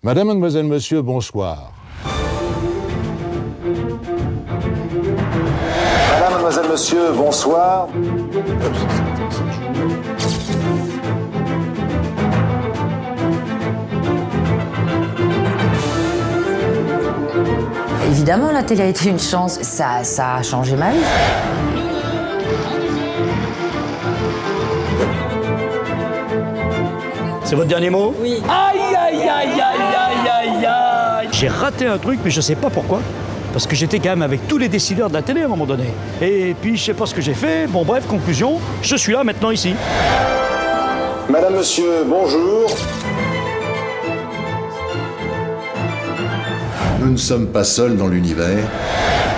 Madame, mademoiselle, monsieur, bonsoir. Madame, mademoiselle, monsieur, bonsoir. Évidemment, la télé a été une chance. Ça a changé ma vie. C'est votre dernier mot? Oui. Aïe, aïe, aïe, aïe, aïe, aïe, aïe. J'ai raté un truc, mais je sais pas pourquoi. Parce que j'étais quand même avec tous les décideurs de la télé à un moment donné. Et puis, je sais pas ce que j'ai fait. Bon, bref, conclusion, je suis là maintenant ici. Madame, monsieur, bonjour. Nous ne sommes pas seuls dans l'univers.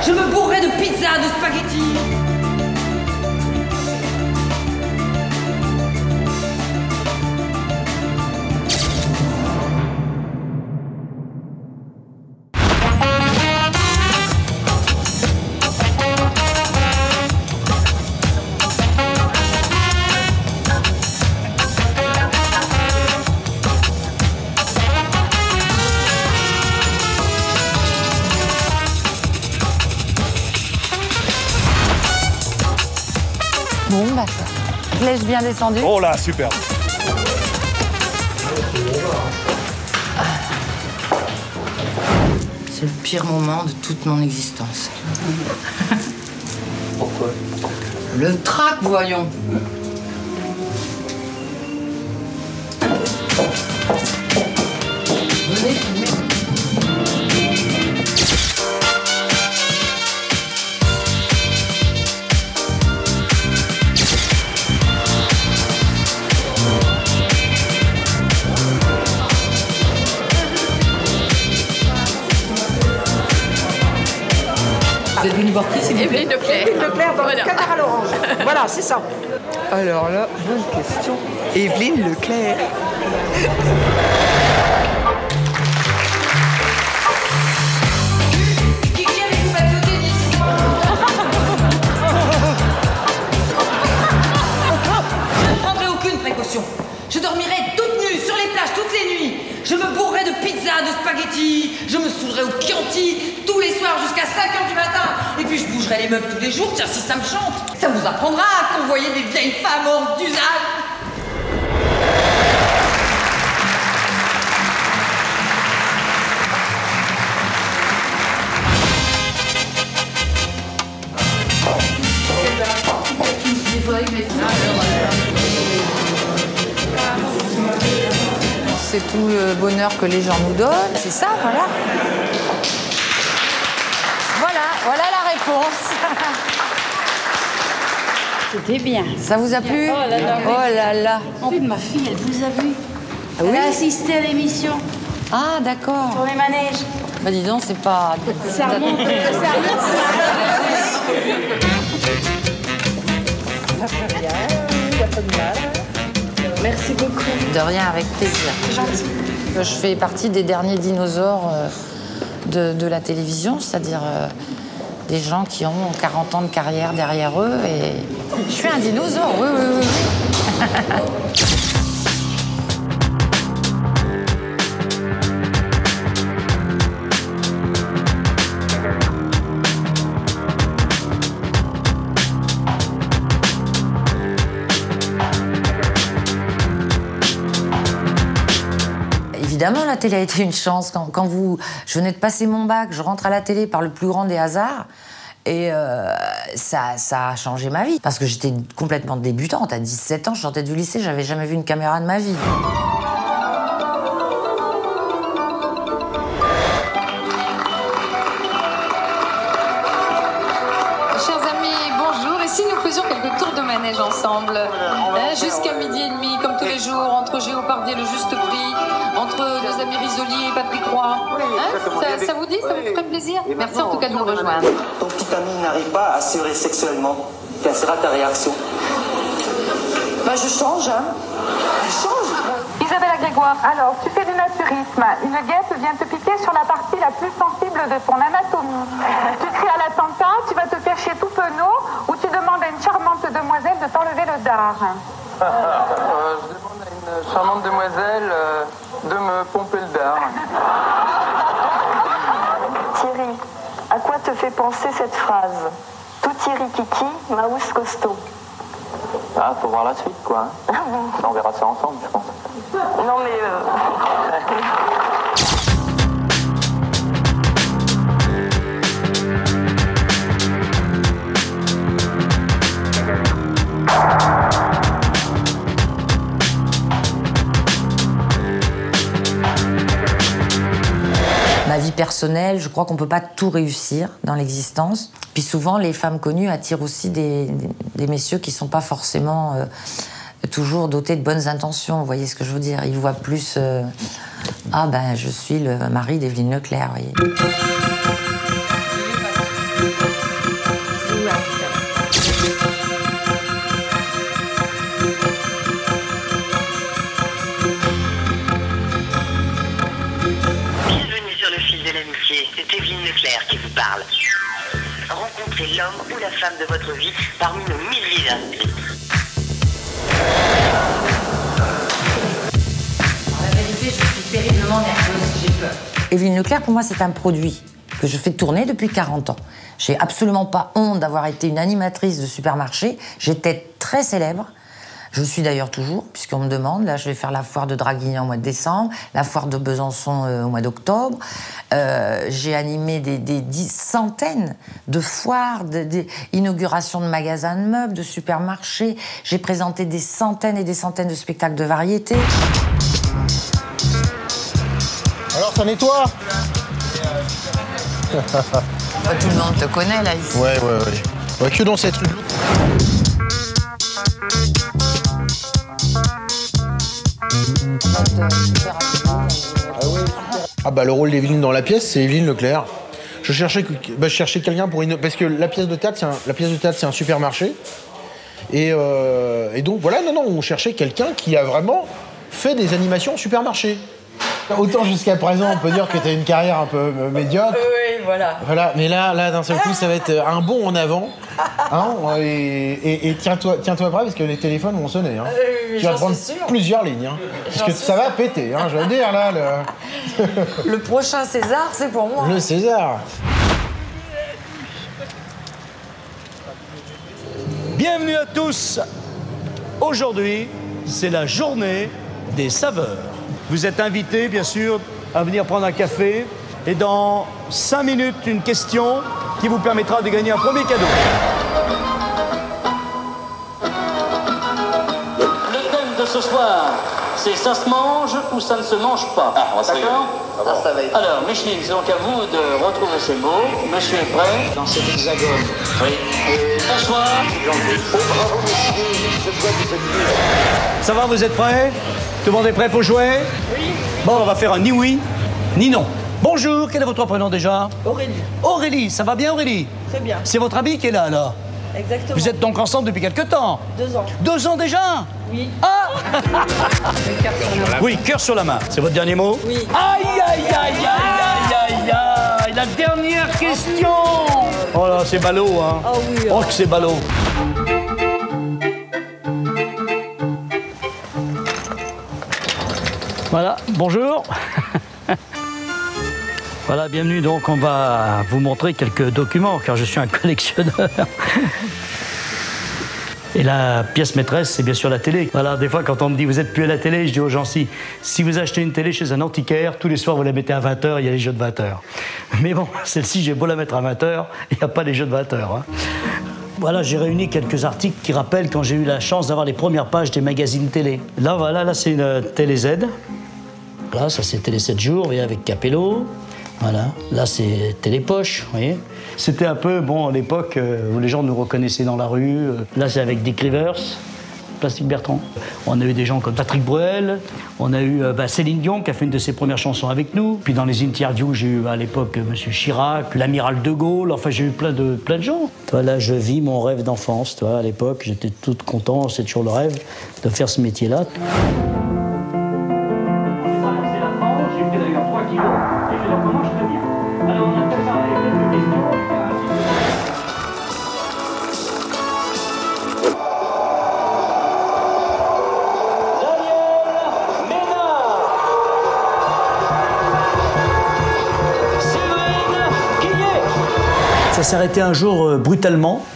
Je me bourrais de pizza, de spaghettis. Bon, bah, flèche bien descendue. Oh là, super. C'est le pire moment de toute mon existence. Pourquoi? Le trac, voyons. Venez, venez. Vous êtes venu voir qui, s'il vous plaît? Evelyne Leclerc. Evelyne Leclerc dans Voilà. le canard à l'orange. Voilà, c'est ça. Alors là, bonne question. Evelyne Leclerc. Qui avez-vous battu au tennis? Je ne prendrai aucune précaution. Je dormirai toute nue sur les plages toutes les nuits. Je me bourrerai de pizza, de spaghettis. Je me saoulerai au Chianti tous les soirs jusqu'à 5h du matin. Et puis je bougerai les meubles tous les jours, tiens, si ça me chante. Ça vous apprendra à convoyer des vieilles femmes hors d'usage. C'est tout le bonheur que les gens nous donnent. C'est ça, voilà. Voilà la réponse. C'était bien. Ça vous a plu? Oh là là. Oh là là. En fait, ma fille, elle vous a vu. Ah oui? Elle a assisté à l'émission Ah, d'accord. sur les manèges. Bah dis donc, c'est pas... Ça remonte. Merci beaucoup. De rien, avec plaisir. Je fais partie des derniers dinosaures de la télévision, c'est-à-dire des gens qui ont 40 ans de carrière derrière eux. Et je suis un dinosaure, oui, oui, oui. Évidemment, la télé a été une chance. Je venais de passer mon bac, je rentre à la télé par le plus grand des hasards. Et ça a changé ma vie. Parce que j'étais complètement débutante. À 17 ans, je sortais du lycée, j'avais jamais vu une caméra de ma vie. Chers amis, bonjour. Et si nous faisions quelques tours de manège ensemble, jusqu'à midi et demi, comme tous les jours, entre Géopardier et le Juste Prix, entre nos amis Risoli et Patrick Roy. Ça vous dit? Ça vous ferait plaisir? Merci en tout cas de nous rejoindre. Ton petit ami n'arrive pas à assurer sexuellement. Quelle sera ta réaction? Bah, je change, hein. Je change. Isabelle Grégoire, alors, tu fais du naturisme. Une guêpe vient te piquer sur la partie la plus sensible de ton anatomie. Tu cries à l'attentat, tu vas te faire chier tout penaud, ou tu demandes à une charmante demoiselle de t'enlever le dard. Je demande à une charmante demoiselle de me pomper le dard. cette phrase. Tutti rikiki, maus costaud. Ah, faut voir la suite, quoi. Hein. On verra ça ensemble, je pense. Non, mais... Ma vie personnelle, je crois qu'on ne peut pas tout réussir dans l'existence. Puis souvent, les femmes connues attirent aussi des messieurs qui ne sont pas forcément toujours dotés de bonnes intentions. Vous voyez ce que je veux dire? Ils voient plus ah ben, je suis le mari d'Evelyne Leclerc, vous voyez. C'est Evelyne Leclerc qui vous parle. Rencontrez l'homme ou la femme de votre vie parmi nos milliers d'inscrits. La vérité, je suis terriblement nerveuse, j'ai peur. Evelyne Leclerc, pour moi, c'est un produit que je fais tourner depuis 40 ans. J'ai absolument pas honte d'avoir été une animatrice de supermarché. J'étais très célèbre. Je le suis d'ailleurs toujours, puisqu'on me demande. Là, je vais faire la foire de Draguignan au mois de décembre, la foire de Besançon au mois d'octobre. J'ai animé des centaines de foires, d'inaugurations de magasins de meubles, de supermarchés. J'ai présenté des centaines et des centaines de spectacles de variété. Alors, ça nettoie? Tout le monde te connaît, là, ici. Ouais. Ouais, que dans cette rue. Ah bah le rôle d'Evelyne dans la pièce, c'est Evelyne Leclerc. Je cherchais quelqu'un pour parce que la pièce de théâtre, c'est un supermarché. Et donc voilà, on cherchait quelqu'un qui a vraiment fait des animations au supermarché. Autant jusqu'à présent, on peut dire que tu as une carrière un peu médiocre. Oui, voilà. Voilà, mais là d'un seul coup, ça va être un bond en avant. Hein, et tiens-toi prêt parce que les téléphones vont sonner. Hein. Tu vas prendre plusieurs lignes. Hein, parce que ça va péter, hein, je veux dire, là. Le prochain César, c'est pour moi. Le César. Bienvenue à tous. Aujourd'hui, c'est la journée des saveurs. Vous êtes invités, bien sûr, à venir prendre un café. Et dans 5 minutes, une question qui vous permettra de gagner un premier cadeau. Le thème de ce soir, c'est ça se mange ou ça ne se mange pas. D'accord? Alors, Micheline, c'est donc à vous de retrouver ces mots. Monsieur est prêt dans cet hexagone. Oui. Bonsoir. Ça va, vous êtes prêts? Tout le monde est prêt pour jouer? Oui. Bon, on va faire un ni oui, ni non. Bonjour, quel est votre prénom déjà? Aurélie. Aurélie, ça va bien Aurélie? Très bien. C'est votre ami qui est là, alors? Exactement. Vous êtes donc ensemble depuis quelque temps? 2 ans. 2 ans déjà? Oui. Ah oui, cœur sur la main. C'est votre dernier mot? Oui. Aïe, aïe, aïe, aïe, aïe, aïe. La dernière question. Oh là, c'est ballot, hein. Oh oui. Oh, que c'est ballot. Voilà, bonjour. Voilà, bienvenue. Donc, on va vous montrer quelques documents, car je suis un collectionneur. Et la pièce maîtresse, c'est bien sûr la télé. Voilà, des fois, quand on me dit « vous êtes plus à la télé », je dis aux gens si vous achetez une télé chez un antiquaire, tous les soirs, vous la mettez à 20h, il y a les jeux de 20h. Mais bon, celle-ci, j'ai beau la mettre à 20h, il n'y a pas les jeux de 20h. Hein. Voilà, j'ai réuni quelques articles qui rappellent quand j'ai eu la chance d'avoir les premières pages des magazines télé. Là, voilà, là, c'est une Télé Z. Là, ça, c'est Télé 7 jours, vous voyez, avec Capello. Voilà, là, c'est Télépoche, vous voyez. C'était un peu, bon, à l'époque où les gens nous reconnaissaient dans la rue. Là, c'est avec Dick Rivers, Plastique Bertrand. On a eu des gens comme Patrick Bruel. On a eu Céline Dion, qui a fait une de ses premières chansons avec nous. Puis dans les interviews, j'ai eu à l'époque M. Chirac, l'amiral de Gaulle. Enfin, j'ai eu plein de gens. Toi, là, je vis mon rêve d'enfance. Toi, à l'époque, j'étais toute content. C'est toujours le rêve de faire ce métier-là. Ça s'est arrêté un jour brutalement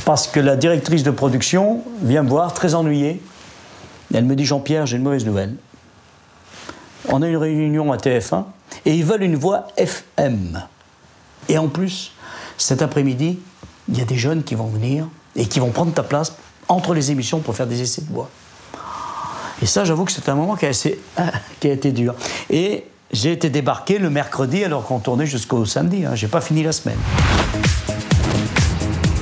parce que la directrice de production vient me voir très ennuyée. Elle me dit « Jean-Pierre, j'ai une mauvaise nouvelle. On a une réunion à TF1 et ils veulent une voix FM. Et en plus, cet après-midi, il y a des jeunes qui vont venir et qui vont prendre ta place entre les émissions pour faire des essais de voix. » Et ça, j'avoue que c'est un moment qui a été dur. Et j'ai été débarqué le mercredi alors qu'on tournait jusqu'au samedi. Hein. J'ai pas fini la semaine.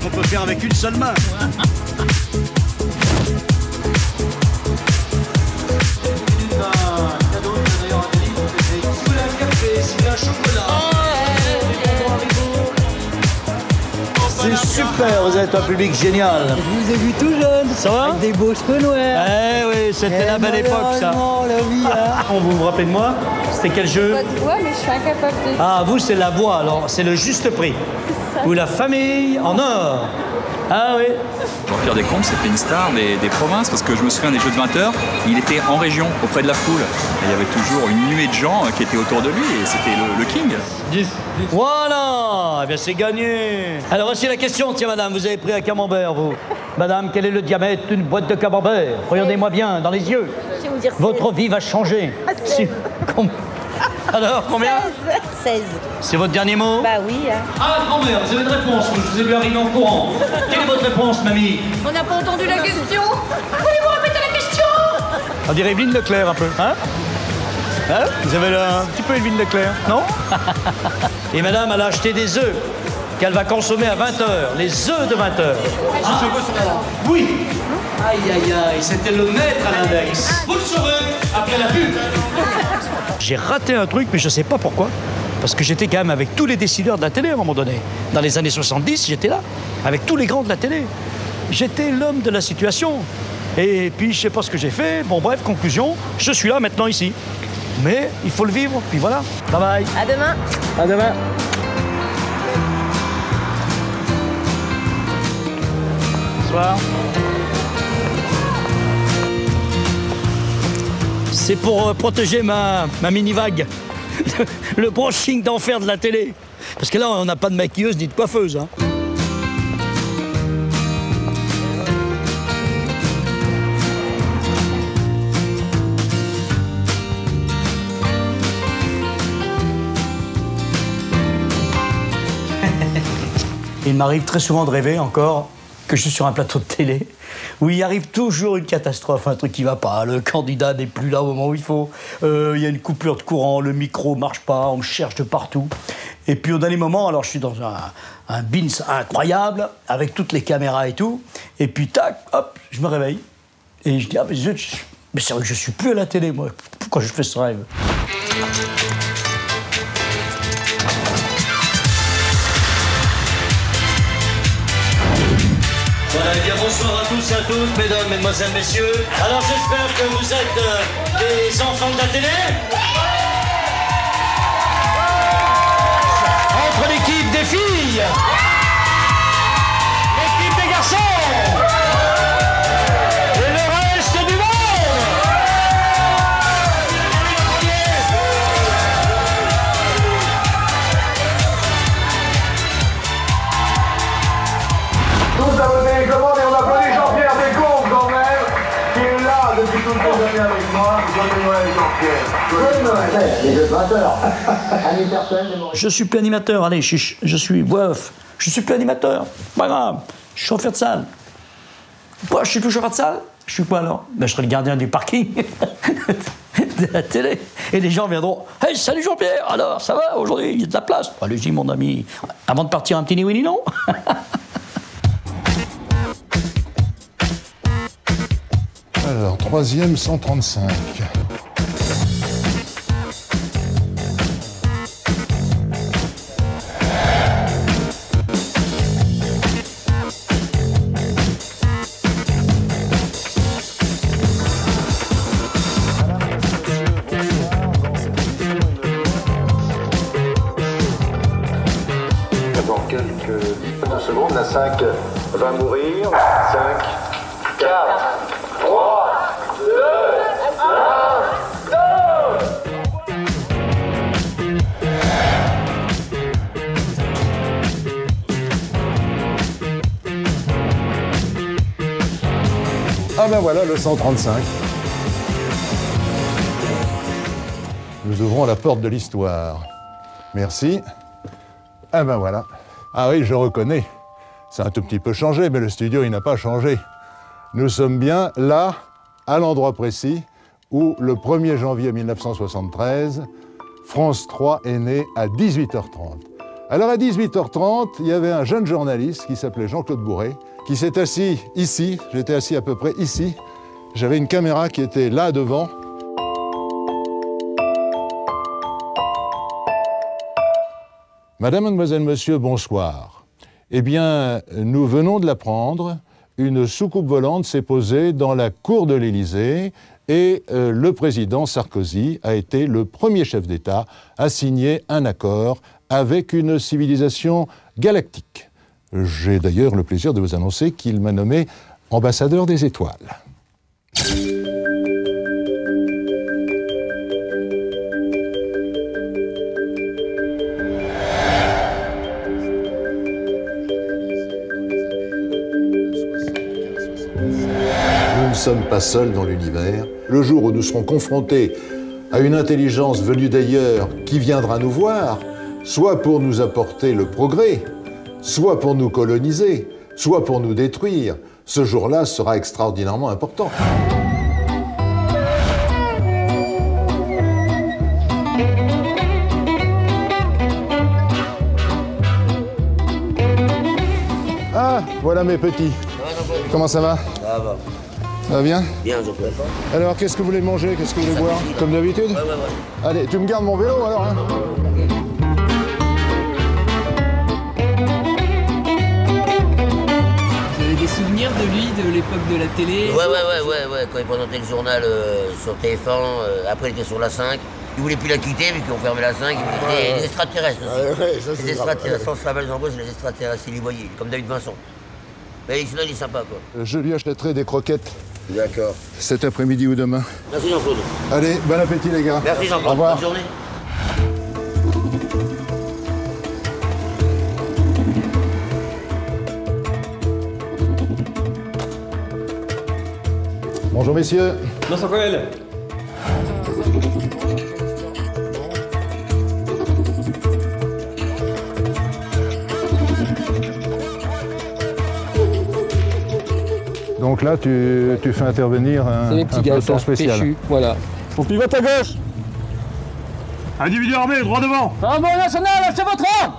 On peut faire avec une seule main. C'est super, vous êtes un public génial. Je vous ai vu tout jeune. Ça va? Avec des beaux cheveux noirs. Eh oui, c'était la belle époque, ça. La vie, hein. Vous vous rappelez de moi? C'était quel jeu? Pas de voix, mais je suis incapable de... Ah, vous, c'est la voix, alors. C'est le juste prix. C'est ça. Ou la famille en or. Ah oui. Jean-Pierre Descombes, c'était une star des provinces, parce que je me souviens des Jeux de 20h, il était en région, auprès de la foule. Et il y avait toujours une nuée de gens qui étaient autour de lui, et c'était le king. 10. Voilà, eh bien c'est gagné. Alors voici la question, tiens madame, vous avez pris un camembert, vous. Madame, quel est le diamètre d'une boîte de camembert? Regardez-moi bien, dans les yeux. Je vais vous dire Votre vie va changer. Alors, combien? 16. C'est votre dernier mot? Bah oui. Hein. Ah, grand-mère, vous avez une réponse, je vous ai vu arriver en courant. Quelle est votre réponse, mamie? On n'a pas entendu la question. Pouvez-vous répéter la question? On dirait Evelyne Leclerc un peu, hein? Hein? Vous avez un petit peu Evelyne Leclerc, non? Et madame, elle a acheté des œufs qu'elle va consommer à 20h, les œufs de 20h. Ah, oui. Aïe, aïe, aïe, c'était le maître à l'index. Vous le saurez après la pub. J'ai raté un truc, mais je sais pas pourquoi. Parce que j'étais quand même avec tous les décideurs de la télé à un moment donné. Dans les années 70, j'étais là, avec tous les grands de la télé. J'étais l'homme de la situation. Et puis, je sais pas ce que j'ai fait. Bon, bref, conclusion, je suis là maintenant ici. Mais il faut le vivre, puis voilà. Bye bye. À demain. À demain. Bonsoir. C'est pour protéger ma mini-vague. Le brushing d'enfer de la télé. Parce que là, on n'a pas de maquilleuse ni de coiffeuse. Hein. Il m'arrive très souvent de rêver encore que je suis sur un plateau de télé où il arrive toujours une catastrophe, un truc qui va pas, le candidat n'est plus là au moment où il faut, il y a une coupure de courant, le micro marche pas, on me cherche de partout. Et puis au dernier moment, alors je suis dans un bins incroyable, avec toutes les caméras et tout, et puis tac, hop, je me réveille. Et je dis, ah mais zut, mais c'est vrai que je suis plus à la télé, moi, pourquoi je fais ce rêve? Voilà, eh bien bonsoir à tous et à toutes, mesdames, mesdemoiselles, messieurs. Alors j'espère que vous êtes des enfants de la télé. Entre l'équipe des filles, l'équipe des garçons et le reste du monde. Tous à votre télécommande et on applaudit Jean-Pierre Descombes quand même, qui est là depuis toutes les années avec moi. Joyeux Noël Jean-Pierre. Joyeux Noël. Les deux 20h. Je suis plus animateur, allez, je suis bof. Je suis plus animateur, pas grave. Je suis chauffeur de salle. Quoi, je suis plus chauffeur de salle? Je suis quoi alors? Ben, je serai le gardien du parking de la télé. Et les gens viendront. Hey, salut Jean-Pierre, alors ça va aujourd'hui? Il y a de la place. Allez-y mon ami. Avant de partir, un petit ni oui ni non. Alors, troisième 135. Dans quelques secondes, la 5 va mourir. 5, 4, 3, 2, 1, go! Ah ben voilà, le 135. Nous ouvrons la porte de l'histoire. Merci. Ah ben voilà. Ah oui, je reconnais. C'est un tout petit peu changé, mais le studio, il n'a pas changé. Nous sommes bien là, à l'endroit précis, où le 1er janvier 1973, France 3 est né à 18h30. Alors à 18h30, il y avait un jeune journaliste qui s'appelait Jean-Claude Bourret, qui s'est assis ici, j'étais assis à peu près ici, j'avais une caméra qui était là devant. Madame, mademoiselle, monsieur, bonsoir. Eh bien, nous venons de l'apprendre, une soucoupe volante s'est posée dans la cour de l'Élysée et le président Sarkozy a été le premier chef d'État à signer un accord avec une civilisation galactique. J'ai d'ailleurs le plaisir de vous annoncer qu'il m'a nommé ambassadeur des étoiles. Nous ne sommes pas seuls dans l'univers. Le jour où nous serons confrontés à une intelligence venue d'ailleurs qui viendra nous voir, soit pour nous apporter le progrès, soit pour nous coloniser, soit pour nous détruire, ce jour-là sera extraordinairement important. Ah, voilà mes petits. Comment ça va? Ça va. Ça va bien? Bien, je peux. Alors, qu'est-ce que vous voulez manger? Qu'est-ce que vous voulez boire? Comme d'habitude? Ouais. Allez, tu me gardes mon vélo alors, hein? Vous avez des souvenirs de lui, de l'époque de la télé? Ouais. Quand il présentait le journal sur TF1, après il était sur la 5. Il voulait plus la quitter vu qu'on fermait la 5. Il était des extraterrestres aussi. Les extraterrestres, sans se rappeler en gros, c'est les extraterrestres, il y voyait, comme David Vincent. Mais sinon, il est sympa, quoi. Je lui achèterai des croquettes. D'accord. Cet après-midi ou demain. Merci Jean-Claude. Allez, bon appétit les gars. Merci Jean-Claude. Au revoir. Bonne journée. Bonjour messieurs. Bonsoir Coël. Donc là, tu fais intervenir un peloton spécial. Péchu, voilà. On pivote à gauche. Individu armé, droit devant. Bravo national, lâchez votre arme.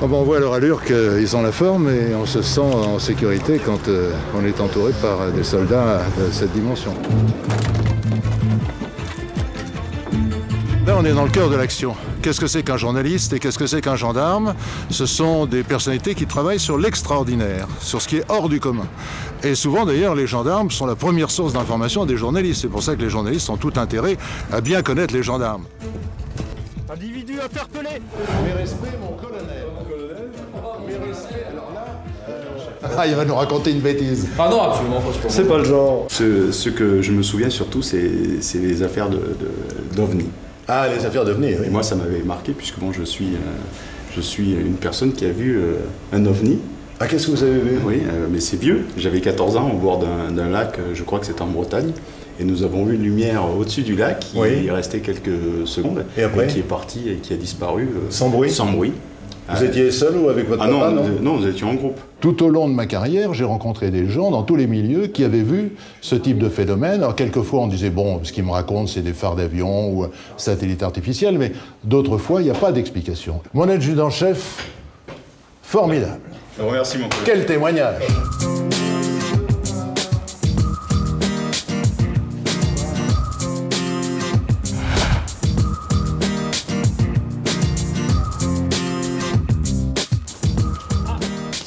On voit à leur allure qu'ils ont la forme et on se sent en sécurité quand on est entouré par des soldats de cette dimension. Là, on est dans le cœur de l'action. Qu'est-ce que c'est qu'un journaliste et qu'est-ce que c'est qu'un gendarme? Ce sont des personnalités qui travaillent sur l'extraordinaire, sur ce qui est hors du commun. Et souvent, d'ailleurs, les gendarmes sont la première source d'information des journalistes. C'est pour ça que les journalistes ont tout intérêt à bien connaître les gendarmes. Individu interpellé. Mes respects, mon colonel. Mes respects, alors là... Ah, il va nous raconter une bêtise. Ah non, absolument pas. C'est pas le genre. Ce que je me souviens surtout, c'est les affaires d'OVNI. Ah, les affaires d'OVNI, oui. Et moi, ça m'avait marqué, puisque bon, je suis une personne qui a vu un OVNI. Ah, qu'est-ce que vous avez vu? Oui, mais c'est vieux. J'avais 14 ans au bord d'un lac, je crois que c'était en Bretagne. Et nous avons vu une lumière au-dessus du lac qui est restée quelques secondes. Et après? Et qui est partie et qui a disparu. Sans bruit? Sans bruit. Vous étiez seul ou avec votre papa? Non, nous étions en groupe. Tout au long de ma carrière, j'ai rencontré des gens dans tous les milieux qui avaient vu ce type de phénomène. Alors quelquefois on disait, bon, ce qu'ils me racontent c'est des phares d'avion ou satellites artificiels, mais d'autres fois il n'y a pas d'explication. Mon adjudant-chef, formidable. Je vous remercie mon collègue. Quel témoignage!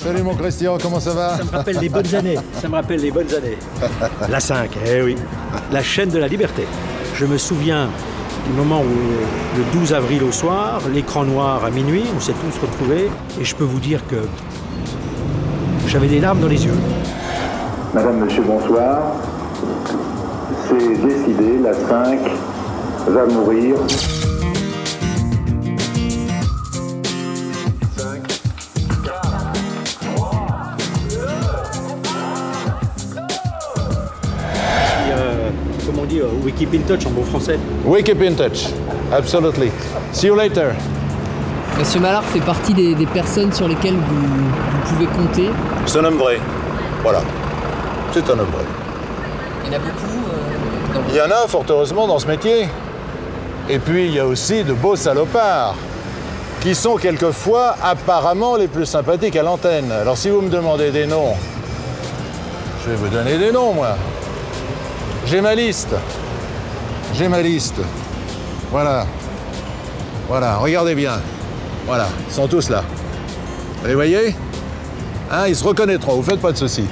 Salut mon Christian, comment ça va? Ça me rappelle les bonnes années. Ça me rappelle les bonnes années. La 5, eh oui. La chaîne de la liberté. Je me souviens du moment où, le 12 avril au soir, l'écran noir à minuit, on s'est tous retrouvés. Et je peux vous dire que j'avais des larmes dans les yeux. Madame, monsieur, bonsoir. C'est décidé, la 5 va mourir. dit we keep in touch en bon français. We keep in touch, absolutely. See you later. Monsieur Mallard fait partie des personnes sur lesquelles vous pouvez compter. C'est un homme vrai. Voilà. C'est un homme vrai. Il y en a beaucoup Il y en a, fort heureusement, dans ce métier. Et puis, il y a aussi de beaux salopards qui sont quelquefois apparemment les plus sympathiques à l'antenne. Alors, si vous me demandez des noms, je vais vous donner des noms, moi. J'ai ma liste. J'ai ma liste. Voilà. Voilà, regardez bien. Voilà, ils sont tous là. Vous les voyez? Hein, ils se reconnaîtront, vous faites pas de soucis.